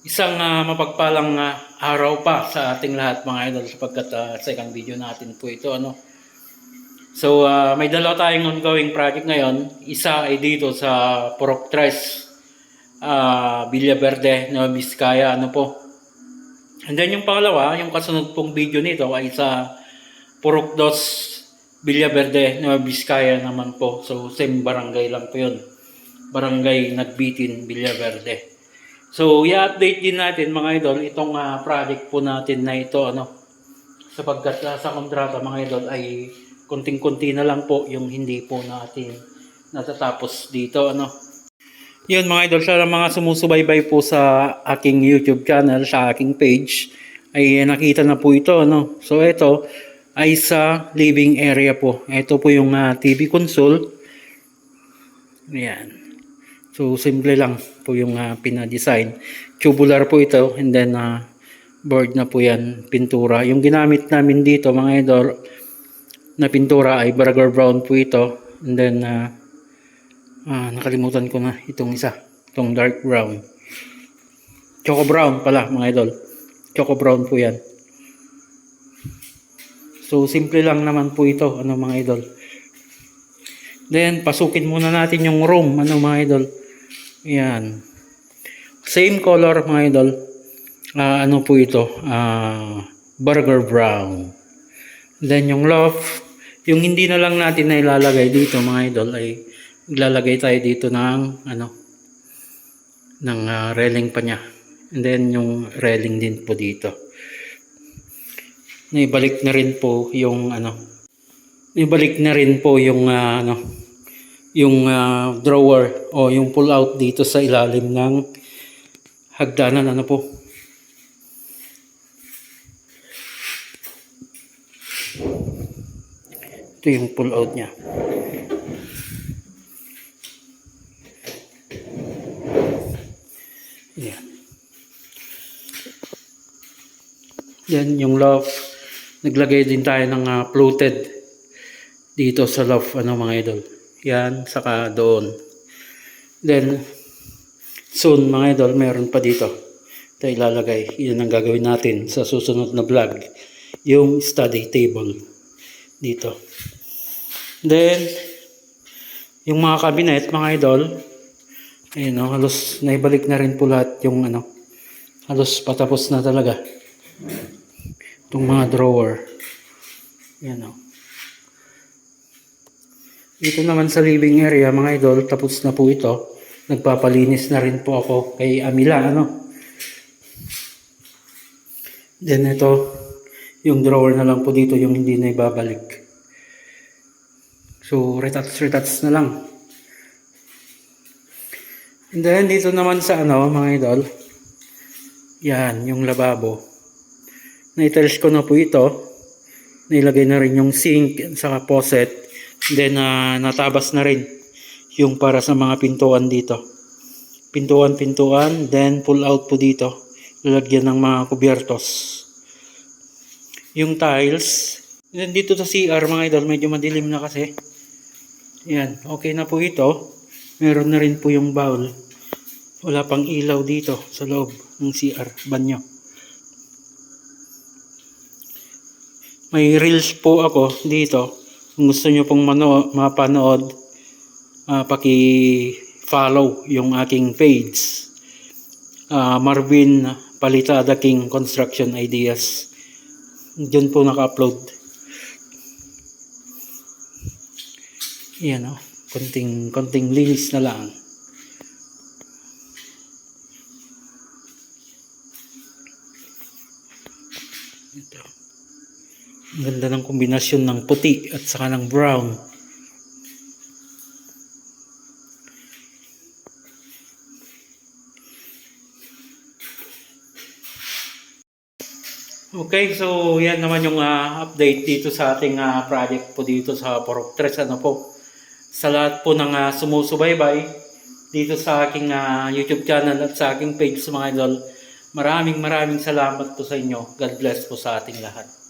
Isang mapagpalang araw pa sa ating lahat mga idol sapagkat second video natin po ito So may dalawa tayong ongoing project ngayon. Isa ay dito sa Purok 3, Villaverde, Nueva Vizcaya And then yung pangalawa, yung kasunod pong video nito ay sa Purok 2, Villaverde, Nueva Vizcaya naman po. So same barangay lang po yun. Barangay Nagbitin, Villaverde. So, i-update din natin mga idol itong project po natin na ito sapagkat sa kontrata mga idol ay konting-konti na lang po yung hindi po natin natatapos dito Yun mga idol, sa mga sumusubaybay po sa aking YouTube channel, sa aking page ay nakita na po ito So, ito ay sa living area po. Ito po yung TV console. Ayan. So, simple lang po yung pina-design. Tubular po ito and then board na po yan, pintura. Yung ginamit namin dito mga idol na pintura ay burger brown po ito. And then, nakalimutan ko na itong isa. Itong dark brown. Choco brown pala mga idol. Choco brown po yan. So, simple lang naman po ito mga idol. Then, pasukin muna natin yung room mga idol. Yan. Same color mga idol. Po ito? Burger brown. Then yung loft, yung hindi na lang natin na ilalagay dito mga idol ay ilalagay tayo dito ng ng railing pa niya. And then yung railing din po dito. Naibalik na rin po yung Ibalik na rin po yung yung drawer o yung pull out dito sa ilalim ng hagdanan po. Ito yung pull out niya. Yan. Yan yung loft. Naglagay din tayo ng floated dito sa loft mga idol. Yan, saka doon. Then, soon mga idol, meron pa dito. Ito ilalagay. Yan ang gagawin natin sa susunod na vlog. Yung study table. Dito. Then, yung mga cabinet, mga idol, ayun halos naibalik na rin po lahat yung halos patapos na talaga. Itong mga drawer. Yan Dito naman sa living area mga idol, tapos na po ito. Nagpapalinis na rin po ako kay Amila Then ito, yung drawer na lang po dito, yung hindi na ibabalik. So retouch na lang. And then dito naman sa mga idol, yan, yung lababo. Na-tiles ko na po ito. Nailagay na rin yung sink at saka faucet. Then, natabas na rin yung para sa mga pintuan dito. Pintuan, then pull out po dito. Lalagyan ng mga kubyertos. Yung tiles, then dito sa CR mga idol, medyo madilim na kasi. Yan, okay na po ito. Meron na rin po yung bowl. Wala pang ilaw dito sa loob ng CR, banyo. May reels po ako dito. Kung gusto nyo pong mapanood, paki-follow yung aking page. Marvin Palitada King Construction Ideas. Diyan po naka-upload. Yan konting linis na lang. Ito. Ang ganda ng kombinasyon ng puti at saka ng brown. Okay, so yan naman yung update dito sa ating project po dito sa Purok 3 Sa lahat po ng sumusubaybay dito sa aking YouTube channel at sa aking page mga idol, maraming salamat po sa inyo. God bless po sa ating lahat.